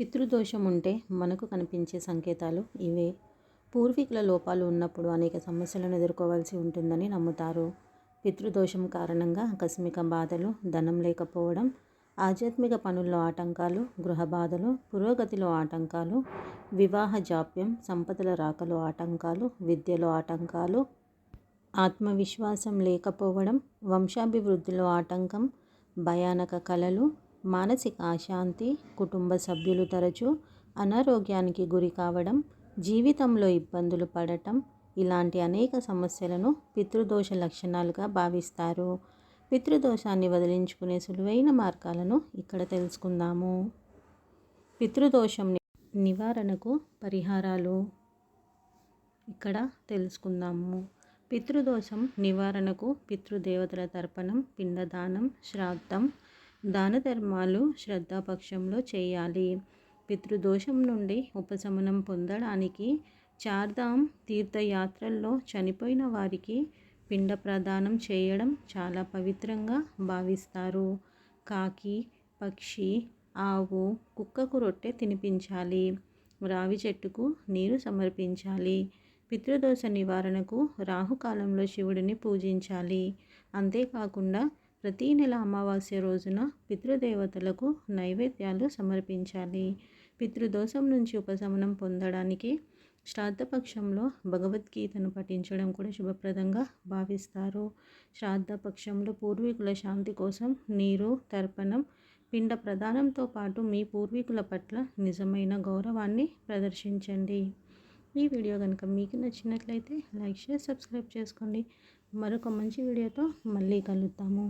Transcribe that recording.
పితృదోషం ఉంటే మనకు కనిపించే సంకేతాలు ఇవే. పూర్వీకుల లోపాలు ఉన్నప్పుడు అనేక సమస్యలను ఎదుర్కోవాల్సి ఉంటుందని నమ్ముతారు. పితృదోషం కారణంగా ఆకస్మిక బాధలు, ధనం లేకపోవడం, ఆధ్యాత్మిక పనుల్లో ఆటంకాలు, గృహ బాధలు, పురోగతిలో ఆటంకాలు, వివాహ జాప్యం, సంపదల రాకలో ఆటంకాలు, విద్యలో ఆటంకాలు, ఆత్మవిశ్వాసం లేకపోవడం, వంశాభివృద్ధిలో ఆటంకం, భయానక కలలు, మానసిక అశాంతి, కుటుంబ సభ్యులు తరచూ అనారోగ్యానికి గురి కావడం, జీవితంలో ఇబ్బందులు పడటం, ఇలాంటి అనేక సమస్యలను పితృదోష లక్షణాలుగా భావిస్తారు. పితృదోషాన్ని వదిలించుకునే సులువైన మార్గాలను ఇక్కడ తెలుసుకుందాము. పితృదోషం నివారణకు పరిహారాలు ఇక్కడ తెలుసుకుందాము. పితృదోషం నివారణకు పితృదేవతల తర్పణం, పిండదానం, శ్రాద్ధం, దాన ధర్మాలు శ్రద్ధాపక్షంలో చేయాలి. పితృదోషం నుండి ఉపశమనం పొందడానికి చార్ధామ్ తీర్థయాత్రల్లో చనిపోయిన వారికి పిండ ప్రదానం చేయడం చాలా పవిత్రంగా భావిస్తారు. కాకి, పక్షి, ఆవు, కుక్కకు రొట్టె తినిపించాలి. రావి చెట్టుకు నీరు సమర్పించాలి. పితృదోష నివారణకు రాహుకాలంలో శివుడిని పూజించాలి. అంతేకాకుండా ప్రతీ నెల అమావాస్య రోజున పితృదేవతలకు నైవేద్యాలు సమర్పించాలి. పితృదోషం నుంచి ఉపశమనం పొందడానికి శ్రాద్ధపక్షంలో భగవద్గీతను పఠించడం కూడా శుభప్రదంగా భావిస్తారు. శ్రాద్ధపక్షంలో పూర్వీకుల శాంతి కోసం నీరు, తర్పణం, పిండ ప్రదానంతో పాటు మీ పూర్వీకుల పట్ల నిజమైన గౌరవాన్ని ప్రదర్శించండి. ఈ వీడియో కనుక మీకు నచ్చినట్లయితే లైక్, షేర్, సబ్స్క్రైబ్ చేసుకోండి. మరొక మంచి వీడియోతో మళ్ళీ కలుద్దాము.